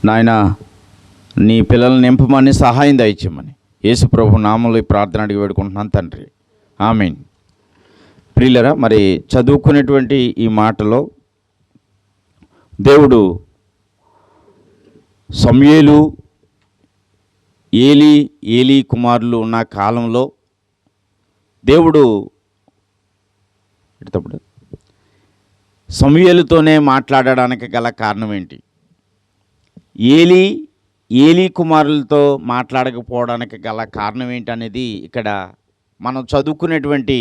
నాయన నీ పిల్లల్ని నింపమని సహాయం దయచేయమని యేసు ప్రభు నామంలో ఈ ప్రార్థన అడిగి వేడుకుంటున్నాను తండ్రి, ఆమేన్. ప్రియులరా, మరి చదువుకునేటువంటి ఈ మాటలో దేవుడు సమూయేలు ఏలీ కుమారులు ఉన్న కాలంలో దేవుడు సమూయేలుతోనే మాట్లాడడానికి గల కారణం ఏంటి? ఏలీ కుమారులతో మాట్లాడకపోవడానికి గల కారణం ఏంటి అనేది ఇక్కడ మనం చదువుకునేటువంటి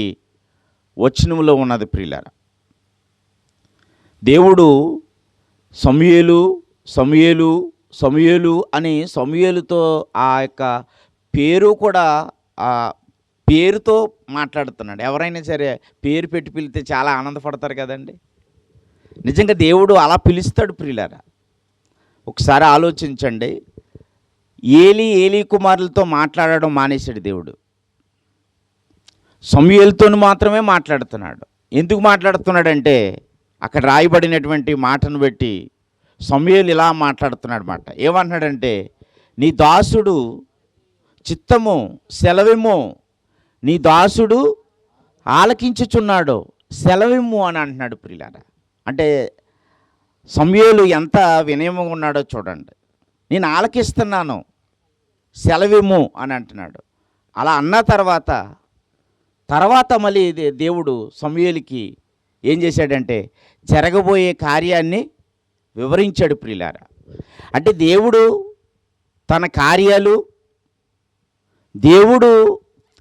వచనంలో ఉన్నది. ప్రియులారా, దేవుడు సమూయేలు అని సమూయేలుతో ఆ యొక్క పేరు కూడా ఆ పేరుతో మాట్లాడుతున్నాడు. ఎవరైనా సరే పేరు పెట్టి పిలిస్తే చాలా ఆనందపడతారు కదండి. నిజంగా దేవుడు అలా పిలుస్తాడు. ప్రియులారా, ఒకసారి ఆలోచించండి. ఏలీ కుమారులతో మాట్లాడడం మానేశాడు దేవుడు. సమూయేలుతో మాత్రమే మాట్లాడుతున్నాడు. ఎందుకు మాట్లాడుతున్నాడంటే అక్కడ రాయబడినటువంటి మాటను బట్టి సమూయేలు ఇలా మాట్లాడుతున్నాడు మాట. ఏమంటున్నాడంటే, నీ దాసుడు చిత్తము సెలవిమ్ము, నీ దాసుడు ఆలకించుచున్నాడు, సెలవిమ్ము అని అంటున్నాడు. ప్రియులారా, అంటే సమూయేలు ఎంత వినయంగా ఉన్నాడో చూడండి. నేను ఆలకిస్తున్నాను, సెలవిమ్ము అని అంటున్నాడు. అలా అన్న తర్వాత మళ్ళీ దేవుడు సమూయేలుకి ఏం చేశాడంటే జరగబోయే కార్యాన్ని వివరించాడు. ప్రియులారా, అంటే దేవుడు తన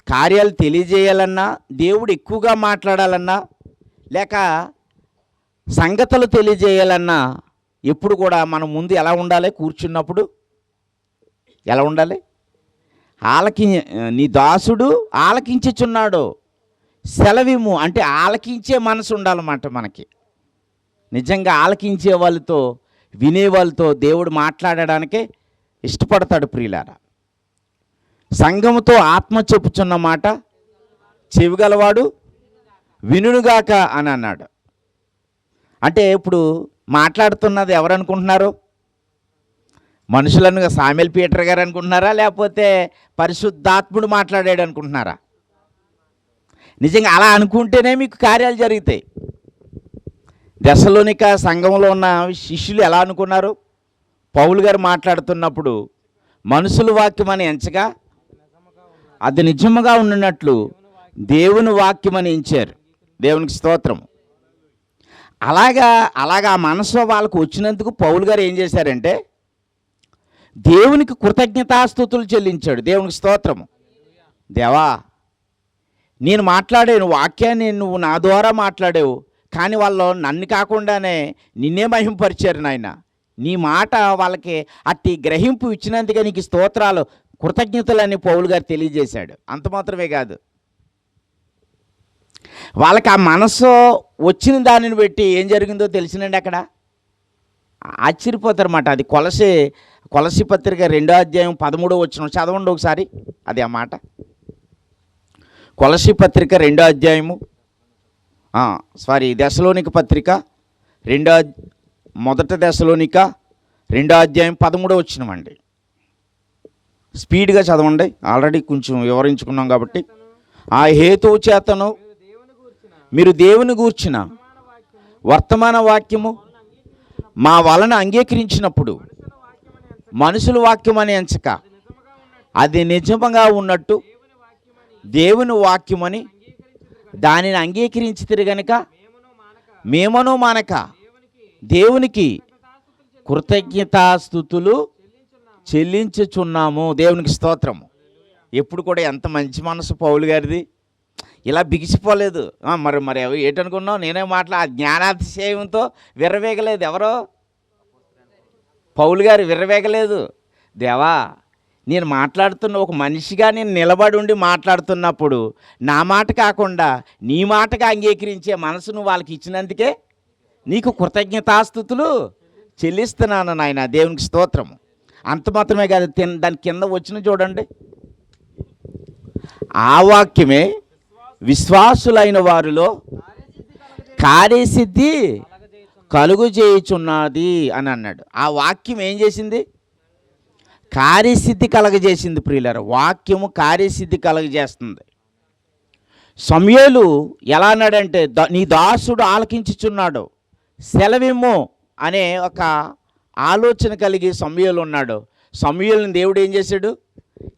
కార్యాలు తెలియజేయాలన్నా, దేవుడు ఎక్కువగా మాట్లాడాలన్నా, లేక సంగతులు తెలియజేయాలన్నా ఎప్పుడు కూడా మనం ముందు ఎలా ఉండాలి? కూర్చున్నప్పుడు ఎలా ఉండాలి? నీ దాసుడు ఆలకించుచున్నాడు, సెలవిమ్ము అంటే ఆలకించే మనసు ఉండాలన్నమాట మనకి. నిజంగా ఆలకించే వాళ్ళతో, వినే వాళ్ళతో దేవుడు మాట్లాడడానికే ఇష్టపడతాడు. ప్రియులారా, సంఘముతో ఆత్మ చెప్పుచున్న మాట చెవిగలవాడు వినుగాక అని అన్నాడు. అంటే ఇప్పుడు మాట్లాడుతున్నది ఎవరు అనుకుంటున్నారు? మనుషులను సామెల్ పీటర్ గారు అనుకుంటున్నారా, లేకపోతే పరిశుద్ధాత్ముడు మాట్లాడాడు అనుకుంటున్నారా? నిజంగా అలా అనుకుంటేనే మీకు కార్యాలు జరుగుతాయి. దెస్సలోనిక సంఘంలో ఉన్న శిష్యులు ఎలా అనుకున్నారు? పౌలు గారు మాట్లాడుతున్నప్పుడు మనుషుల వాక్యమని ఎంచగా అది నిజముగా ఉన్నట్లు దేవుని వాక్యమని ఎంచారు. దేవునికి స్తోత్రం. అలాగా ఆ మనసు వాళ్ళకు వచ్చినందుకు పౌలు గారు ఏం చేశారంటే దేవునికి కృతజ్ఞతాస్తుతులు చెల్లించాడు. దేవునికి స్తోత్రము. దేవా, నేను మాట్లాడాను వాక్యాన్ని, నువ్వు నా ద్వారా మాట్లాడావు, కానీ వాళ్ళు నన్ను కాకుండానే నిన్నే మహింపరిచారు నాయన. నీ మాట వాళ్ళకి అట్టి గ్రహింపు ఇచ్చినందుకే నీకు స్తోత్రాలు, కృతజ్ఞతలని పౌలు గారు తెలియజేశాడు. అంత మాత్రమే కాదు, వాళ్ళకి ఆ మనసు వచ్చిన దానిని బట్టి ఏం జరిగిందో తెలిసినండి. అక్కడ ఆశ్చర్యపోతారన్నమాట. అది కొలసి పత్రిక 2వ అధ్యాయం 13వ వచనం చదవండి ఒకసారి. అది ఆ మాట. కొలసి పత్రిక 2వ అధ్యాయము దెస్సలోనిక పత్రిక మొదటి దెస్సలోనిక 2వ అధ్యాయం 13వ వచనం అండి. స్పీడ్గా చదవండి, ఆల్రెడీ కొంచెం వివరించుకున్నాం కాబట్టి. ఆ హేతువు చేతను మీరు దేవుని గూర్చిన వర్తమాన వాక్యము మా వలన అంగీకరించినప్పుడు మనుషుల వాక్యమని ఎంచక అది నిజముగా ఉన్నట్టు దేవుని వాక్యమని దానిని అంగీకరించితిరి గనుక మేమను మానక దేవునికి కృతజ్ఞతాస్తుతులు చెల్లించుచున్నాము. దేవునికి స్తోత్రము. ఎప్పుడు కూడా ఎంత మంచి మనసు పౌలు గారిది. ఇలా బిగిసిపోలేదు. మరి ఏంటనుకున్నావు? నేనే జ్ఞానాతిశయంతో విర్రవేగలేదు. ఎవరో పౌలు గారు విర్రవేగలేదు. దేవా, నేను మాట్లాడుతున్న ఒక మనిషిగా నేను నిలబడి ఉండి మాట్లాడుతున్నప్పుడు నా మాట కాకుండా నీ మాటగా అంగీకరించే మనసును వాళ్ళకి ఇచ్చినందుకే నీకు కృతజ్ఞతాస్తుతులు చెల్లిస్తున్నాను నాయన. దేవునికి స్తోత్రము. అంత మాత్రమే కాదు, దాని కింద వచ్చిన చూడండి, ఆ వాక్యమే విశ్వాసులైన వారిలో కార్యసిద్ధి కలుగు చేయుచున్నది అని అన్నాడు. ఆ వాక్యం ఏం చేసింది? కార్యసిద్ధి కలగజేసింది ప్రియులారా. వాక్యము కార్యసిద్ధి కలగజేస్తుంది. సమూయేలు ఎలా అన్నాడంటే, నీ దాసుడు ఆలకించుచున్నాడు, సెలవిమ్ము అనే ఒక ఆలోచన కలిగి సమూయేలు ఉన్నాడు. సమూయేలుని దేవుడు ఏం చేశాడు?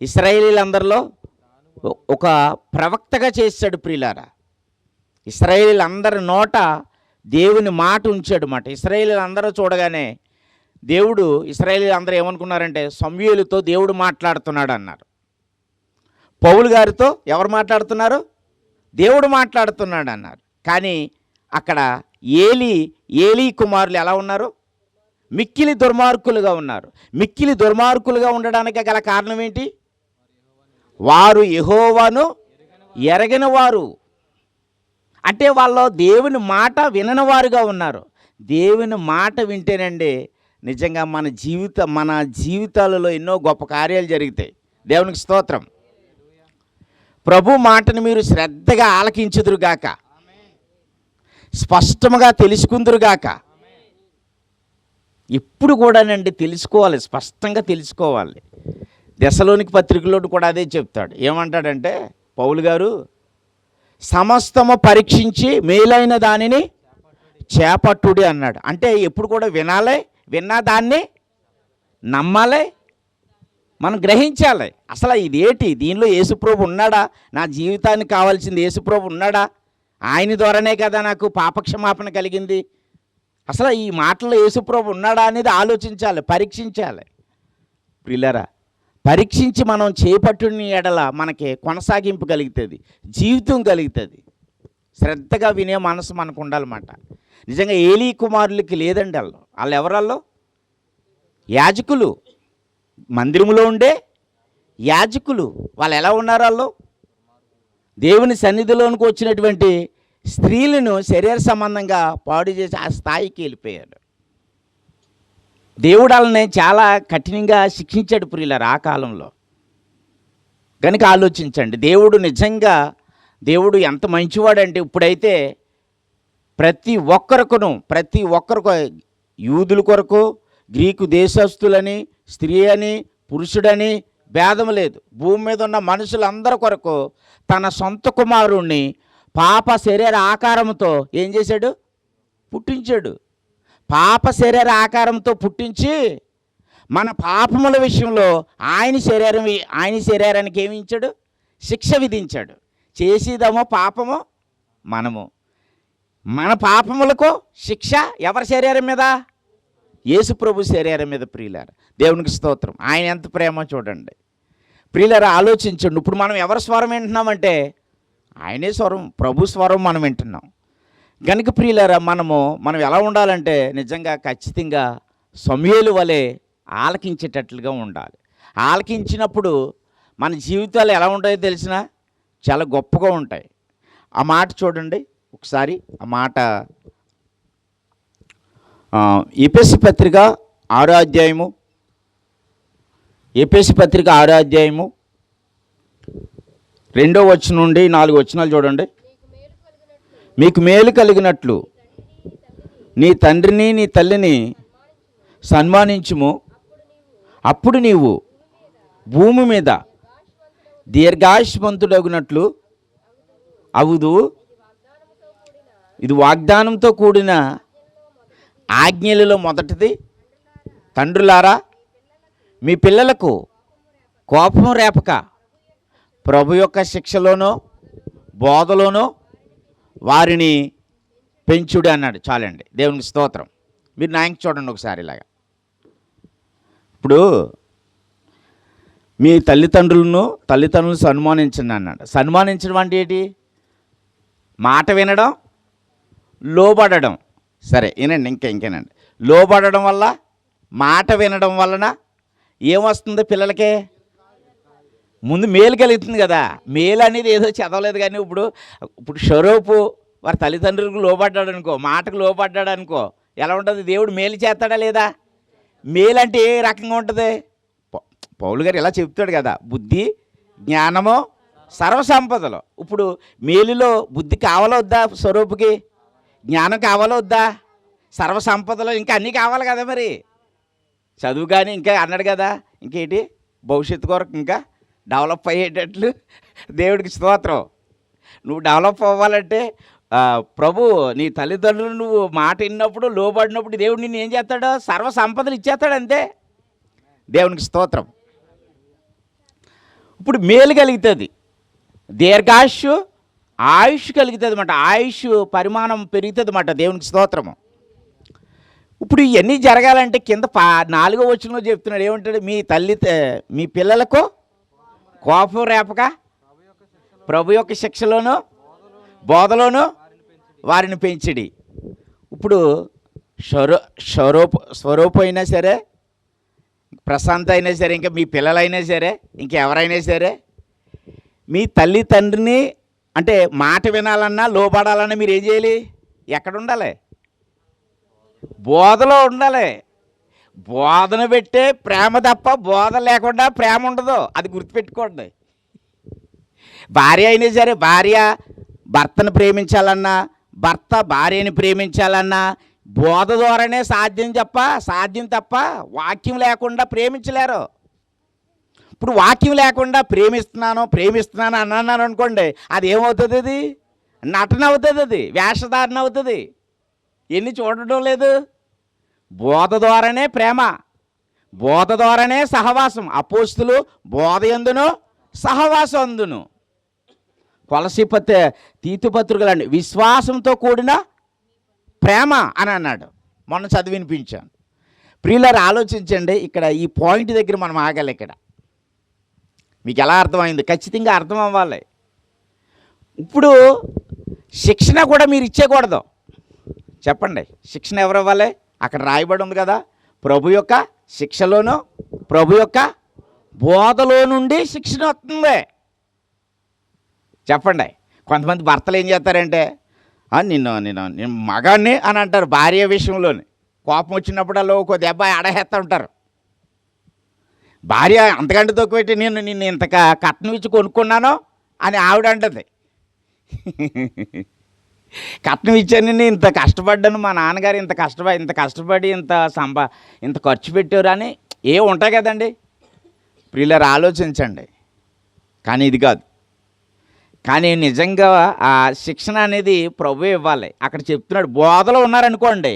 ఇశ్రాయేలీలందరిలో ఒక ప్రవక్తగా చేశాడు ప్రియులారా. ఇశ్రాయేలీలందరి నోట దేవుని మాట ఉంచాడు మాట. ఇశ్రాయేలీలందరూ చూడగానే దేవుడు, ఇశ్రాయేలీలందరూ ఏమనుకున్నారంటే సమూయేలుతో దేవుడు మాట్లాడుతున్నాడు అన్నారు. పౌలు గారితో ఎవరు మాట్లాడుతున్నారు? దేవుడు మాట్లాడుతున్నాడు అన్నారు. కానీ అక్కడ ఏలీ కుమారులు ఎలా ఉన్నారు? మిక్కిలి దుర్మార్గులుగా ఉన్నారు. మిక్కిలి దుర్మార్గులుగా ఉండడానికి గల కారణం ఏంటి? వారు యెహోవాను ఎరగని వారు. అంటే వాళ్ళు దేవుని మాట వినని వారుగా ఉన్నారు. దేవుని మాట వింటేనండి నిజంగా మన జీవితాలలో ఎన్నో గొప్ప కార్యాలు జరుగుతాయి. దేవునికి స్తోత్రం. ప్రభు మాటను మీరు శ్రద్ధగా ఆలకించుదురుగాక, స్పష్టంగా తెలుసుకుందురుగాక. ఇప్పుడు కూడానండి తెలుసుకోవాలి, స్పష్టంగా తెలుసుకోవాలి. దెసలోనికి పత్రికలో కూడా అదే చెప్తాడు. ఏమంటాడంటే పౌలు గారు, సమస్తము పరీక్షించి మేలైన దానిని చేపట్టుడి అన్నాడు. అంటే ఎప్పుడు కూడా వినాలి, విన్నా దాన్ని నమ్మాలి, మనం గ్రహించాలి. అసలు ఇదేంటి, దీనిలో యేసుప్రభు ఉన్నాడా? నా జీవితానికి కావాల్సింది యేసుప్రభు ఉన్నాడా? ఆయన ద్వారానే కదా నాకు పాపక్షమాపణ కలిగింది. అసలు ఈ మాటలో యేసుప్రభు ఉన్నాడా అనేది ఆలోచించాలి, పరీక్షించాలి. ప్రియులారా, పరీక్షించి మనం చేపట్టుని ఎడల మనకి కొనసాగింపు కలుగుతుంది, జీవితం కలుగుతుంది. శ్రద్ధగా వినే మనసు మనకు ఉండాలన్నమాట. నిజంగా ఏలీ కుమారులకి లేదండి. వాళ్ళు ఎవరాల్లో? యాజకులు, మందిరంలో ఉండే యాజకులు. వాళ్ళు ఎలా ఉన్నారు? వాళ్ళు దేవుని సన్నిధిలోనికి వచ్చినటువంటి స్త్రీలను శరీర సంబంధంగా పాడు చేసి ఆ స్థాయికి వెళ్ళిపోయారు. దేవుడు వాళ్ళని చాలా కఠినంగా శిక్షించాడు ప్రియులారా ఆ కాలంలో. కనుక ఆలోచించండి, దేవుడు నిజంగా దేవుడు ఎంత మంచివాడంటే ఇప్పుడైతే ప్రతి ఒక్కరికి, యూదుల కొరకు, గ్రీకు దేశస్తులని, స్త్రీ అని, పురుషుడని భేదం లేదు. భూమి మీద ఉన్న మనుషులందరి కొరకు తన సొంత కుమారుణ్ణి పాప శరీర ఆకారంతో ఏం చేశాడు? పుట్టించాడు. పాప శరీర ఆకారంతో పుట్టించి మన పాపముల విషయంలో ఆయన శరీరానికి ఏమి ఇచ్చాడు? శిక్ష విధించాడు. చేసేదేమో పాపము మనము. మన పాపములకు శిక్ష ఎవరి శరీరం మీద? యేసుప్రభు శరీరం మీద. ప్రియులారా, దేవునికి స్తోత్రం. ఆయన ఎంత ప్రేమో చూడండి. ప్రియులారా, ఆలోచించండి. ఇప్పుడు మనం ఎవరి స్వరం వింటున్నామంటే ఆయనే స్వరం, ప్రభు స్వరం మనం వింటున్నాం. కనుక ప్రియులారా, మనం ఎలా ఉండాలంటే నిజంగా ఖచ్చితంగా సమూయేలు వలె ఆలకించేటట్లుగా ఉండాలి. ఆలకించినప్పుడు మన జీవితాలు ఎలా ఉంటాయో తెలిసినా చాలా గొప్పగా ఉంటాయి. ఆ మాట చూడండి ఒకసారి. ఆ మాట ఎఫెసీ పత్రిక 6వ అధ్యాయము, ఎఫెసీ పత్రిక 6వ అధ్యాయము 2వ వచనం నుండి 4 వచనాలు చూడండి. మీకు మేలు కలిగినట్లు నీ తండ్రిని నీ తల్లిని సన్మానించుము, అప్పుడు నీవు భూమి మీద దీర్ఘాయుష్మంతుడగునట్లు అవుదు. ఇది వాగ్దానంతో కూడిన ఆజ్ఞలలో మొదటిది. తండ్రులారా, మీ పిల్లలకు కోపం రేపక ప్రభు యొక్క శిక్షలోనో బోధలోనో వారిని పెంచుడు అన్నాడు. చాలండి, దేవునికి స్తోత్రం. మీరు నాయకు చూడండి ఒకసారి ఇలాగా. ఇప్పుడు మీ తల్లిదండ్రులను సన్మానించండి అన్నాడు. సన్మానించడం అంటే ఏంటి? మాట వినడం, లోబడడం. సరే వినండి, ఇంకేనండి. లోబడడం వల్ల, మాట వినడం వలన ఏమొస్తుంది? పిల్లలకే ముందు మేలు కలుగుతుంది కదా. మేలు అనేది ఏదో చదవలేదు కానీ ఇప్పుడు షరోపు వారి తల్లిదండ్రులకు లోబడ్డాడు అనుకో, మాటకు లోబడ్డాడు అనుకో, ఎలా ఉంటుంది? దేవుడు మేలు చేస్తాడా లేదా? మేలు అంటే ఏ రకంగా ఉంటుంది? పౌలు గారు ఇలా చెప్తాడు కదా, బుద్ధి, జ్ఞానము, సర్వసంపదలు. ఇప్పుడు మేలులో బుద్ధి కావాలో వద్దా? స్వరూపుకి జ్ఞానం కావాలో వద్దా? సర్వసంపదలో ఇంకా అన్నీ కావాలి కదా మరి. చదువు కానీ ఇంకా అన్నాడు కదా, ఇంకేంటి భవిష్యత్తు కొరకు ఇంకా డెవలప్ అయ్యేటట్లు దేవుడికి స్తోత్రం. నువ్వు డెవలప్ అవ్వాలంటే ప్రభు నీ తల్లిదండ్రులు నువ్వు మాట విన్నప్పుడు లోబడినప్పుడు దేవుడు నిన్ను ఏం చేస్తాడో సర్వ సంపదలు ఇచ్చేస్తాడు అంతే. దేవునికి స్తోత్రం. ఇప్పుడు మేలు కలుగుతుంది, దీర్ఘాయుష్ ఆయుష్ కలుగుతుంది అన్నమాట. ఆయుష్ పరిమాణం పెరుగుతుంది అన్నమాట. దేవునికి స్తోత్రము. ఇప్పుడు ఇవన్నీ జరగాలంటే కింద 4వ వచనంలో చెప్తున్నాడు ఏమంటాడు, మీ పిల్లలకు కోపం రేపక ప్రభు యొక్క శిక్షలోను బోధలోను వారిని పెంచిడి. ఇప్పుడు స్వరూపం అయినా సరే, ప్రశాంత్ అయినా సరే, ఇంకా మీ పిల్లలైనా సరే, ఇంకెవరైనా సరే, మీ తల్లి తండ్రిని అంటే మాట వినాలన్నా లోబడాలన్నా మీరు ఏం చేయాలి? ఎక్కడ ఉండాలి? బోధలో ఉండాలి. బోధన పెట్టే ప్రేమ తప్ప బోధ లేకుండా ప్రేమ ఉండదు, అది గుర్తుపెట్టుకోండి. భార్య అయినా సరే, భార్య భర్తను ప్రేమించాలన్నా, భర్త భార్యని ప్రేమించాలన్నా బోధ ద్వారానే సాధ్యం తప్ప వాక్యం లేకుండా ప్రేమించలేరు. ఇప్పుడు వాక్యం లేకుండా ప్రేమిస్తున్నాను అన్నాను అనుకోండి, అది ఏమవుతుంది? అది నటన అవుతుంది, అది వేషధారణ అవుతుంది. ఎన్ని చూడటం లేదు. బోధ ద్వారానే ప్రేమ, బోధ ద్వారానే సహవాసం. అపోస్తులు బోధ యందును సహవాసం అందును. కొలసీ తీతు పత్రికలండి విశ్వాసంతో కూడిన ప్రేమ అని అన్నాడు. మొన్న చదివినిపించాను. ప్రియులారా ఆలోచించండి, ఇక్కడ ఈ పాయింట్ దగ్గర మనం ఆగాలి. ఇక్కడ మీకు ఎలా అర్థమైంది? ఖచ్చితంగా అర్థం అవ్వాలి. ఇప్పుడు శిక్షణ కూడా మీరు ఇచ్చేయకూడదు. చెప్పండి, శిక్షణ ఎవరు ఇవ్వాలి? అక్కడ రాయబడి ఉంది కదా, ప్రభు యొక్క శిక్షలోను ప్రభు యొక్క బోధలో నుండి శిక్షణ వస్తుంది. చెప్పండి. కొంతమంది భర్తలు ఏం చేస్తారంటే నేను మగాన్ని అని అంటారు. భార్య విషయంలోని కోపం వచ్చినప్పుడల్లా ఒక దెబ్బ అడహేస్తూ ఉంటారు. భార్య అంతకంటే తక్కువ పెట్టి నిన్ను ఇంత కట్నం ఇచ్చి కొనుక్కున్నాను అని ఆవిడ అంటుంది. కట్నం ఇచ్చాను, నేను ఇంత కష్టపడ్డాను, మా నాన్నగారు ఇంత కష్టపడి ఇంత ఖర్చు పెట్టారు అని ఉంటాయి కదండి. ప్రియులారా ఆలోచించండి. కానీ ఇది కాదు. కానీ నిజంగా ఆ శిక్షణ అనేది ప్రభువే ఇవ్వాలి. అక్కడ చెప్తున్నాడు, బోధలో ఉన్నారనుకోండి,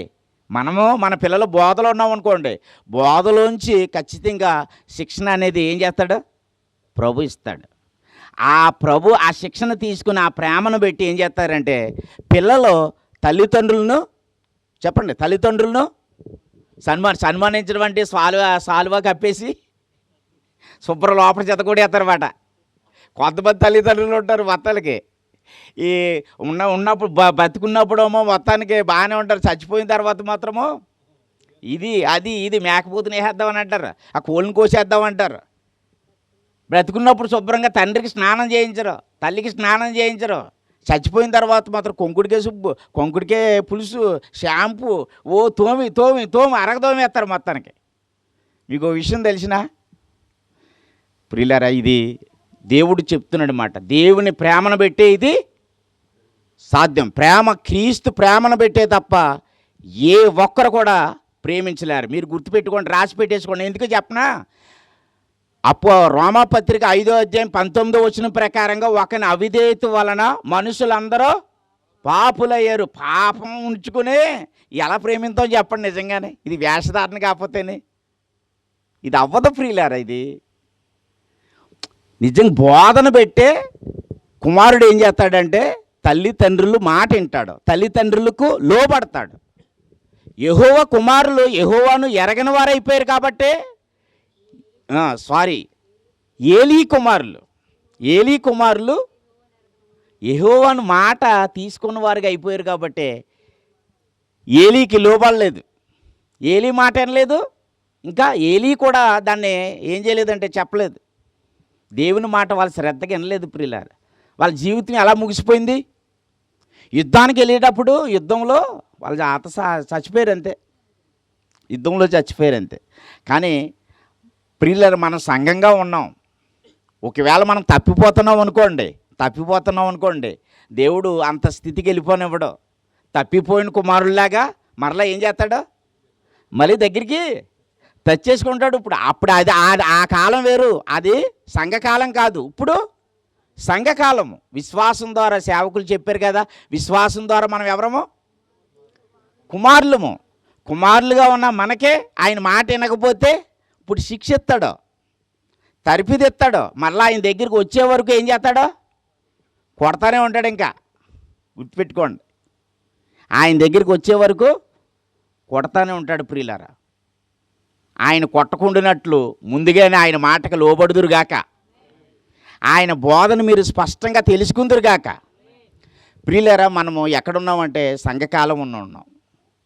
మన పిల్లలు బోధలో ఉన్నాం అనుకోండి, బోధలోంచి ఖచ్చితంగా శిక్షణ అనేది ఏం చేస్తాడు? ప్రభు ఇస్తాడు. ఆ ప్రభు ఆ శిక్షణ తీసుకుని ఆ ప్రేమను పెట్టి ఏం చేస్తారంటే పిల్లలు తల్లిదండ్రులను సన్మానించడం అంటే సాలువా కప్పేసి శుభ్ర లోపల చెత్త కూడా వేస్తారన్నమాట. కొంతమంది తల్లిదండ్రులు ఉంటారు మొత్తానికి, ఈ ఉన్నప్పుడు బతుకున్నప్పుడేమో మొత్తానికి బాగానే ఉంటారు, చచ్చిపోయిన తర్వాత మాత్రము ఇది మేకపోతుని వేసేద్దామని అంటారు, ఆ కోళ్ళని కోసేద్దామంటారు. బ్రతుకున్నప్పుడు శుభ్రంగా తండ్రికి స్నానం చేయించరు, తల్లికి స్నానం చేయించరు. చచ్చిపోయిన తర్వాత మాత్రం కొంకుడికే పులుసు, షాంపూ తోమి అరగదోమేస్తారు మొత్తానికి. మీకు ఓ విషయం తెలిసినా ప్రియులారా, ఇది దేవుడు చెప్తున్నాడు మాట. దేవుని ప్రేమను పెట్టే ఇది సాధ్యం. క్రీస్తు ప్రేమను పెట్టే తప్ప ఏ ఒక్కరు కూడా ప్రేమించలేరు. మీరు గుర్తుపెట్టుకోండి, రాసి పెట్టేసుకోండి. ఎందుకు చెప్పనా? రోమాపత్రిక 5వ అధ్యాయం 19వ వచనం ప్రకారంగా ఒకని అవిధేయత వలన మనుషులందరూ పాపులయ్యారు. పాపం ఉంచుకుని ఎలా ప్రేమించాం చెప్పండి? నిజంగానే ఇది వేషధారణ కాకపోతేనే ఇది అవ్వదు ప్రియులారా. ఇది నిజంగా బోధన పెట్టే కుమారుడు ఏం చేస్తాడంటే తల్లిదండ్రులు మాట వింటాడు, తల్లిదండ్రులకు లోబడతాడు. యెహోవా కుమారులు యెహోవాను ఎరగని వారు అయిపోయారు కాబట్టి ఏలీ కుమారులు యెహోవాను మాట తీసుకున్న వారుగా అయిపోయారు కాబట్టి ఏలీకి లోబడలేదు, ఏలీ మాట వినలేదు. ఇంకా ఏలీ కూడా దాన్ని ఏం చేయలేదంటే చెప్పలేదు. దేవుని మాట వాళ్ళ శ్రద్ధగా వినలేదు ప్రియులారా. వాళ్ళ జీవితం ఎలా ముగిసిపోయింది? యుద్ధానికి వెళ్ళేటప్పుడు యుద్ధంలో వాళ్ళు చచ్చిపోయారు అంతే, యుద్ధంలో చచ్చిపోయారు అంతే. కానీ ప్రియులారా, మనం సంఘంగా ఉన్నాం. ఒకవేళ మనం తప్పిపోతున్నాం అనుకోండి, దేవుడు అంత స్థితికి వెళ్ళిపోనివ్వడు. తప్పిపోయిన కుమారుల్లాగా మరలా ఏం చేస్తాడు? మళ్ళీ దగ్గరికి తెచ్చేసుకుంటాడు. అప్పుడు అది ఆ కాలం వేరు, అది సంఘకాలం కాదు. ఇప్పుడు సంఘకాలము. విశ్వాసం ద్వారా సేవకులు చెప్పారు కదా, విశ్వాసం ద్వారా మనం ఎవరము? కుమారులము. కుమారులుగా ఉన్న మనకే ఆయన మాట వినకపోతే ఇప్పుడు శిక్ష ఇస్తాడు, తరిపిదిస్తాడు. మళ్ళీ ఆయన దగ్గరికి వచ్చే వరకు ఏం చేస్తాడో? కొడతానే ఉంటాడు. ఇంకా గుర్తుపెట్టుకోండి, ఆయన దగ్గరికి వచ్చే వరకు కొడతానే ఉంటాడు ప్రియులారా. ఆయన కొట్టకుండానట్లు ముందుగానే ఆయన మాటకు లోబడుదురుగాక, ఆయన బోధన మీరు స్పష్టంగా తెలుసుకుందురుగాక. ప్రియులారా, మనము ఎక్కడున్నామంటే సంఘకాలం ఉన్నాం.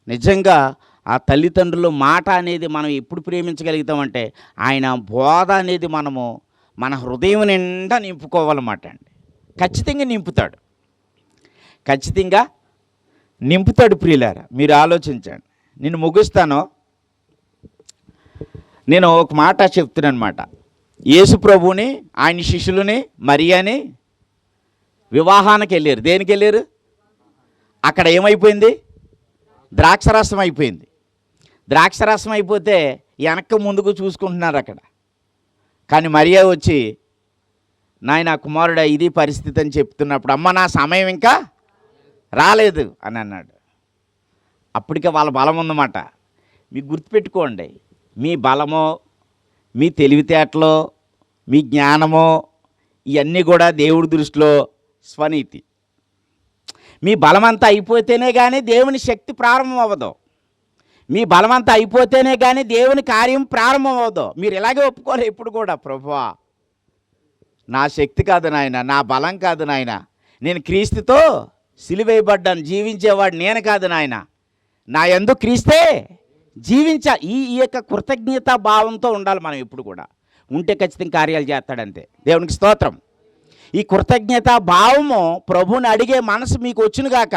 నిజంగా ఆ తల్లిదండ్రుల మాట అనేది మనం ఎప్పుడు ప్రేమించగలుగుతామంటే ఆయన బోధ అనేది మనము మన హృదయం నిండా నింపుకోవాలన్నమాట అండి. ఖచ్చితంగా నింపుతాడు, ఖచ్చితంగా నింపుతాడు. ప్రియులారా, మీరు ఆలోచించండి. నేను ముగిస్తాను. నేను ఒక మాట చెప్తున్నాను అనమాట. యేసు ప్రభువుని, ఆయన శిష్యులని, మరియాని వివాహానికి వెళ్ళారు. దేనికి వెళ్ళారు? అక్కడ ఏమైపోయింది? ద్రాక్షరసం అయిపోయింది. ద్రాక్షరసం అయిపోతే వెనక్కి ముందుకు చూసుకుంటున్నారు అక్కడ. కానీ మరియా వచ్చి, నాయన కుమారుడా ఇది పరిస్థితి అని చెప్తున్నప్పుడు, అమ్మ నా సమయం ఇంకా రాలేదు అని అన్నాడు. అప్పటికే వాళ్ళ బలం ఉందన్నమాట. మీకు గుర్తుపెట్టుకోండి, మీ బలమో, మీ తెలివితేటలో, మీ జ్ఞానమో ఇవన్నీ కూడా దేవుడి దృష్టిలో స్వనీతి. మీ బలమంతా అయిపోతేనే కానీ దేవుని శక్తి ప్రారంభం అవ్వదు. మీ బలమంతా అయిపోతేనే కానీ దేవుని కార్యం ప్రారంభం అవ్వదు. మీరు ఇలాగే ఒప్పుకోవాలి ఎప్పుడు కూడా, ప్రభువా నా శక్తి కాదు నాయన, నా బలం కాదు నాయన, నేను క్రీస్తుతో సిలువేయబడ్డాను, జీవించేవాడు నేను కాదు నాయన, నా యందు క్రీస్తే జీవించా. ఈ యొక్క కృతజ్ఞతా భావంతో ఉండాలి మనం ఎప్పుడు కూడా. ఉంటే ఖచ్చితంగా కార్యాలు చేస్తాడంతే. దేవునికి స్తోత్రం. ఈ కృతజ్ఞతా భావము ప్రభువుని అడిగే మనసు మీకు వచ్చునుగాక.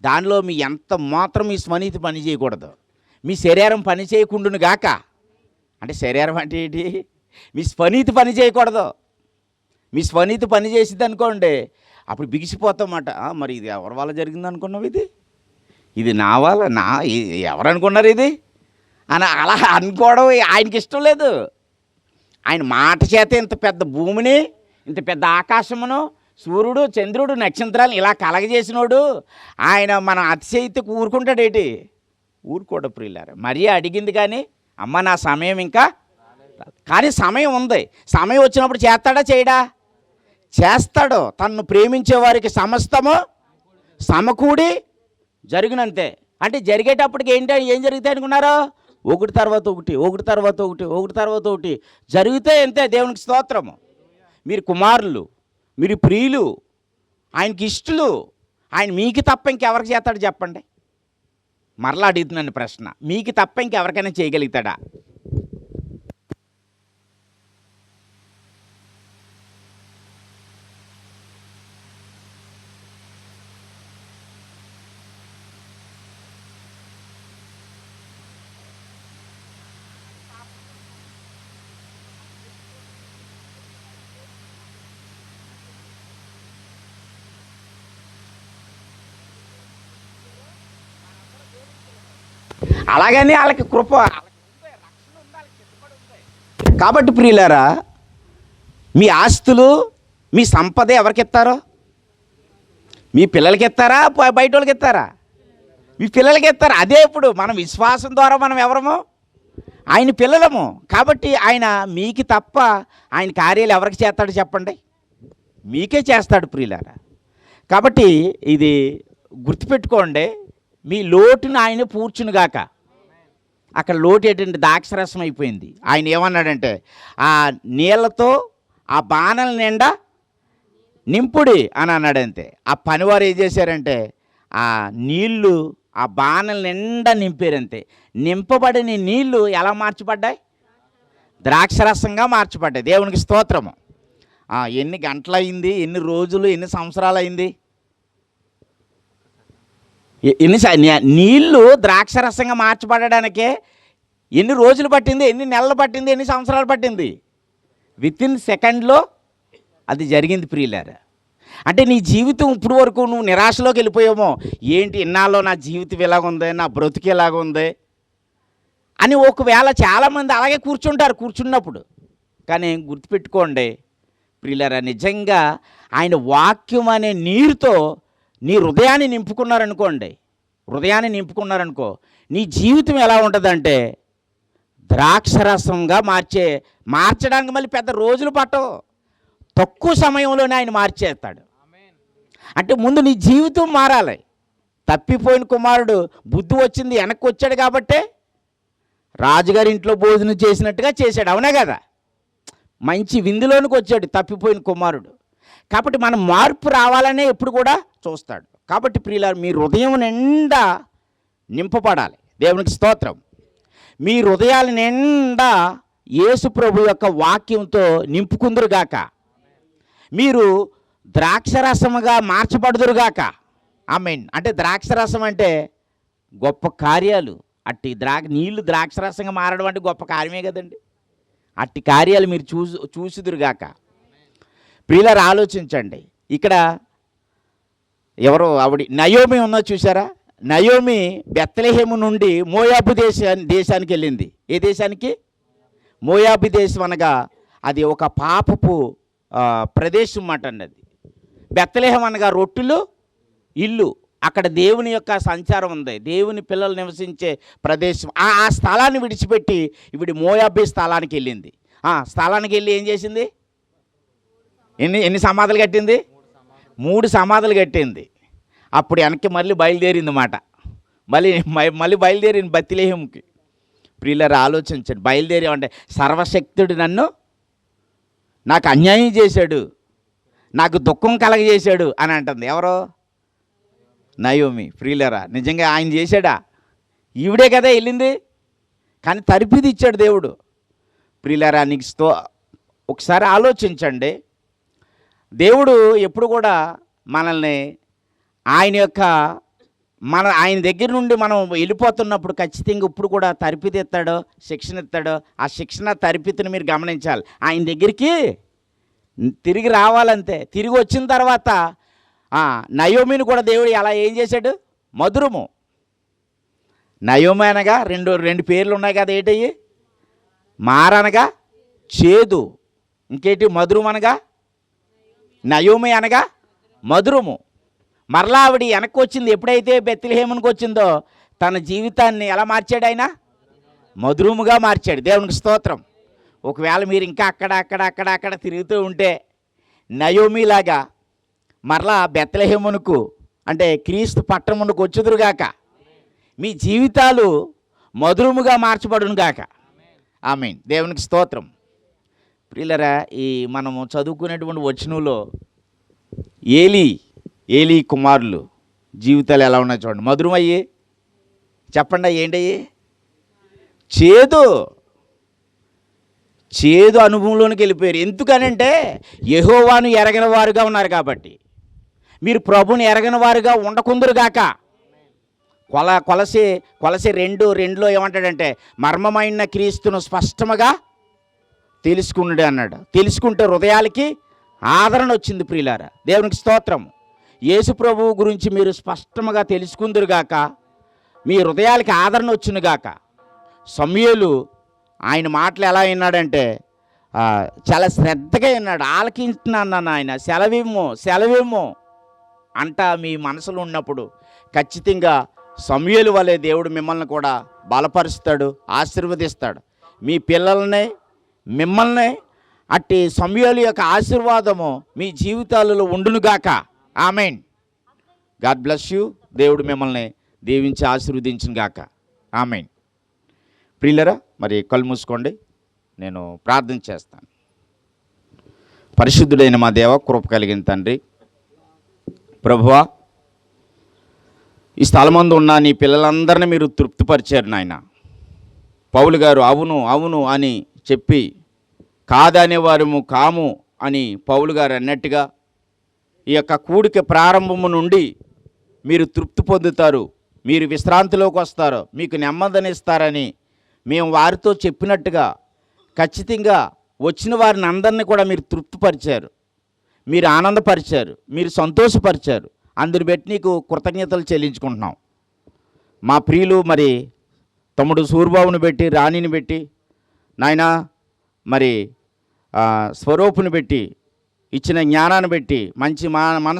దానిలో మీ ఎంత మాత్రం మీ స్వనీతి పని చేయకూడదు, మీ శరీరం పని చేయకుండును గాక. అంటే శరీరం అంటే ఏంటి? మీ స్వనీతి పని చేయకూడదు. మీ స్వనీతి పని చేసింది అనుకోండి, అప్పుడు బిగిసిపోతామట. మరి ఇది ఎవరి వల్ల జరిగింది అనుకున్నావు? ఇది నా వల్ల, ఎవరు అనుకున్నారు ఇది అని అలా అనుకోవడం ఆయనకి ఇష్టం లేదు. ఆయన మాట చేత ఇంత పెద్ద భూమిని, ఇంత పెద్ద ఆకాశమును, సూర్యుడు చంద్రుడు నక్షత్రాలను ఇలా కలగజేసినోడు ఆయన మనం అతిశయితకు ఊరుకుంటాడేటి? ఊరుకోడు ప్రియులారా. మరియా అడిగింది కానీ, అమ్మ నా సమయం ఇంకా, కానీ సమయం ఉంది. సమయం వచ్చినప్పుడు చేస్తాడా చేయడా? చేస్తాడు. తన్ను ప్రేమించే వారికి సమస్తము సమకూడి జరిగినంతే. అంటే జరిగేటప్పటికి ఏం జరుగుతాయి అనుకున్నారో? ఒకటి తర్వాత ఒకటి, ఒకటి తర్వాత ఒకటి, ఒకటి తర్వాత ఒకటి జరిగితే అంతే. దేవునికి స్తోత్రము. మీరు కుమారులు, మీరు ప్రియులు, ఆయనకి ఇష్టలు. ఆయన మీకు తప్ప ఇంకెవరికి చేస్తాడు చెప్పండి? మరలా అడుగుతున్నాను ప్రశ్న, మీకు తప్ప ఇంకెవరికైనా చేయగలుగుతాడా? అలాగని వాళ్ళకి కృప, కాబట్టి ప్రియులారా, మీ ఆస్తులు, మీ సంపద ఎవరికి ఇస్తారో? మీ పిల్లలకి ఇస్తారా, బయట వాళ్ళకి ఇస్తారా? మీ పిల్లలకి ఇస్తారు. అదే ఇప్పుడు మనం విశ్వాసం ద్వారా మనం ఎవరము? ఆయన పిల్లలము. కాబట్టి ఆయన మీకు తప్ప ఆయన కార్యాలు ఎవరికి చేస్తాడు చెప్పండి? మీకే చేస్తాడు ప్రియులారా. కాబట్టి ఇది గుర్తుపెట్టుకోండి. మీ లోటును ఆయన పూడ్చునుగాక. అక్కడ లోటు ఏంటంటే ద్రాక్షరసం అయిపోయింది. ఆయన ఏమన్నాడంటే, ఆ నీళ్ళతో ఆ బాణల నిండా నింపుడి అని అన్నాడంతే. ఆ పనివారు ఏం చేశారంటే, ఆ నీళ్ళు ఆ బాణల నిండా నింపారంతే. నింపబడిన నీళ్ళు ఎలా మార్చబడ్డాయి? ద్రాక్షరసంగా మార్చబడ్డాయి. దేవునికి స్తోత్రము. ఎన్ని గంటలయింది, ఎన్ని రోజులు, ఎన్ని సంవత్సరాలు అయింది? నీళ్ళు ద్రాక్షరసంగా మార్చబడడానికే ఎన్ని రోజులు పట్టింది, ఎన్ని నెలలు పట్టింది, ఎన్ని సంవత్సరాలు పట్టింది? విత్ ఇన్ సెకండ్లో అది జరిగింది ప్రియులారా. అంటే నీ జీవితం ఇప్పుడు వరకు నువ్వు నిరాశలోకి వెళ్ళిపోయామో, ఏంటి ఇన్నాళ్ళు నా జీవితం ఇలాగుంది, నా బ్రతుకు ఇలాగుంది అని ఒకవేళ చాలామంది అలాగే కూర్చున్నప్పుడు. కానీ గుర్తుపెట్టుకోండి ప్రియులారా, నిజంగా ఆయన వాక్యం అనే నీరుతో నీ హృదయాన్ని నింపుకున్నారనుకో, నీ జీవితం ఎలా ఉంటుందంటే ద్రాక్షరసంగా మార్చడానికి మళ్ళీ పెద్ద రోజులు పట్టవు, తక్కువ సమయంలోనే ఆయన మార్చేస్తాడు. అంటే ముందు నీ జీవితం మారాలి. తప్పిపోయిన కుమారుడు బుద్ధి వచ్చింది, వెనక్కి వచ్చాడు కాబట్టే రాజుగారి ఇంట్లో భోజనం చేసినట్టుగా చేశాడు, అవునా కదా? మంచి విందులోనికి వచ్చాడు తప్పిపోయిన కుమారుడు. కాబట్టి మన మార్పు రావాలనే ఎప్పుడు కూడా చూస్తాడు. కాబట్టి ప్రియులారా, మీ హృదయం నిండా నింపబడాలి. దేవునికి స్తోత్రం. మీ హృదయాల నిండా యేసు ప్రభు యొక్క వాక్యంతో నింపుకుందురుగాక. మీరు ద్రాక్షరసముగా మార్చబడుదురుగాక. ఆమేన్. అంటే ద్రాక్షరసం అంటే గొప్ప కార్యాలు. అట్టి నీళ్లు ద్రాక్షరసంగా మారడం అంటే గొప్ప కార్యమే కదండి. అట్టి కార్యాలు మీరు చూసుదురుగాక. ప్రియులారా, ఆలోచించండి. ఇక్కడ ఎవరో ఆవిడ నయోమి ఉన్నది చూసారా? నయోమి బెత్లెహేము నుండి మోయాబు దేశానికి వెళ్ళింది. ఏ దేశానికి? మోయాబు దేశం అనగా అది ఒక పాపపు ప్రదేశం మాట అండి. అది బెత్లెహేం అనగా రొట్టెలు ఇల్లు. అక్కడ దేవుని యొక్క సంచారం ఉంది, దేవుని పిల్లలు నివసించే ప్రదేశం. ఆ స్థలాన్ని విడిచిపెట్టి ఇవిడి మోయాబీ స్థలానికి వెళ్ళింది. స్థలానికి వెళ్ళి ఏం చేసింది? ఎన్ని సమాధులు కట్టింది? 3 సమాధులు కట్టింది. అప్పుడు వెనక్కి మళ్ళీ బయలుదేరింది మాట. మళ్ళీ బయలుదేరింది బెత్లెహేముకి. ప్రియులారా, ఆలోచించండి. బయలుదేరామంటే సర్వశక్తుడు నాకు అన్యాయం చేశాడు, నాకు దుఃఖం కలగజేశాడు అని అంటుంది. ఎవరో? నయోమి. ప్రియులారా, నిజంగా ఆయన చేశాడా? ఈవిడే కదా వెళ్ళింది. కానీ తరిపిది ఇచ్చాడు దేవుడు. ప్రియులారా, నీకు ఒకసారి ఆలోచించండి. దేవుడు ఎప్పుడు కూడా మనల్ని ఆయన దగ్గర నుండి మనం వెళ్ళిపోతున్నప్పుడు ఖచ్చితంగా ఇప్పుడు కూడా తరిపిది ఇస్తాడో, శిక్షణ ఇస్తాడో. ఆ శిక్షణ తరిపితిని మీరు గమనించాలి. ఆయన దగ్గరికి తిరిగి రావాలంతే. తిరిగి వచ్చిన తర్వాత నయోమిని కూడా దేవుడు అలా ఏం చేశాడు? మధురము. నయోమి అనగా రెండు పేర్లు ఉన్నాయి కదా. ఏంటయ్యి? మారనగా చేదు, ఇంకేంటి? మధురం అనగా నయోమి అనగా మధురము. మరలా ఆవిడ వెనక్కి వచ్చింది. ఎప్పుడైతే బెత్లెహేమునికి వచ్చిందో తన జీవితాన్ని ఎలా మార్చాడు? ఆయన మధురముగా మార్చాడు. దేవునికి స్తోత్రం. ఒకవేళ మీరు ఇంకా అక్కడ తిరుగుతూ ఉంటే నయోమిలాగా మరలా బెత్లెహేమునకు అంటే క్రీస్తు పట్టణమునకు వచ్చుదురుగాక. మీ జీవితాలు మధురముగా మార్చబడునుగాక. ఆమేన్. దేవునికి స్తోత్రం. ప్రియులారా, ఈ మనము చదువుకునేటువంటి వచనంలో ఏలీ కుమారులు జీవితాలు ఎలా ఉన్నాయి చూడండి. మధురమయ్యి చెప్పండి, ఏంటయ్యి? చేదు అనుభవంలోనికి వెళ్ళిపోయారు. ఎందుకనంటే యెహోవాను ఎరగని వారుగా ఉన్నారు కాబట్టి. మీరు ప్రభుని ఎరగని వారుగా ఉండకుందురుగాక. కొలసి 2:2లో ఏమంటాడంటే మర్మమైన క్రీస్తును స్పష్టముగా తెలుసుకున్నాడు అన్నాడు. తెలుసుకుంటే హృదయాలకి ఆదరణ వచ్చింది. ప్రియులారా, దేవునికి స్తోత్రం. యేసు ప్రభువు గురించి మీరు స్పష్టముగా తెలుసుకుందురుగాక, మీ హృదయాలకి ఆదరణ వచ్చునుగాక. సమూయేలు ఆయన మాటలు ఎలా విన్నాడంటే చాలా శ్రద్ధగా విన్నాడు. ఆలకించున్నాను ఆయన, సెలవేమో అంట మీ మనసులో ఉన్నప్పుడు ఖచ్చితంగా సమూయేలు వలె దేవుడు మిమ్మల్ని కూడా బలపరుస్తాడు, ఆశీర్వదిస్తాడు. మీ పిల్లల్ని, మిమ్మల్ని అట్టి సమూయేలు యొక్క ఆశీర్వాదము మీ జీవితాలలో ఉండునుగాక. ఆమేన్. God bless you. దేవుడు మిమ్మల్ని దీవించి ఆశీర్వదించునుగాక. ఆమేన్. ప్రియులరా, మరి కళ్ళు మూసుకోండి, నేను ప్రార్థన చేస్తాను. పరిశుద్ధుడైన మా దేవ, కృప కలిగిన తండ్రి, ప్రభువా, ఈ స్థలమందు ఉన్న నీ పిల్లలందరినీ మీరు తృప్తిపరిచారు నాయన. పౌలు గారు అవును అని చెప్పి కాదనేవారము కాము అని పౌలు గారు అన్నట్టుగా ఈ యొక్క కూడిక ప్రారంభము నుండి మీరు తృప్తి పొందుతారు, మీరు విశ్రాంతిలోకి వస్తారు, మీకు నెమ్మదినిస్తారని మేము వారితో చెప్పినట్టుగా ఖచ్చితంగా వచ్చిన వారిని అందరినీ కూడా మీరు తృప్తిపరిచారు. మీరు ఆనందపరిచారు, మీరు సంతోషపరిచారు. అందుని బట్టి నీకు కృతజ్ఞతలు చెల్లించుకుంటున్నాం. మా ప్రియులు మరి తమ్ముడు సూర్బాబుని పెట్టి, రాణిని పెట్టి, నాయనా మరి స్వరూపుని పెట్టి, ఇచ్చిన జ్ఞానాన్ని బట్టి, మంచి మనసు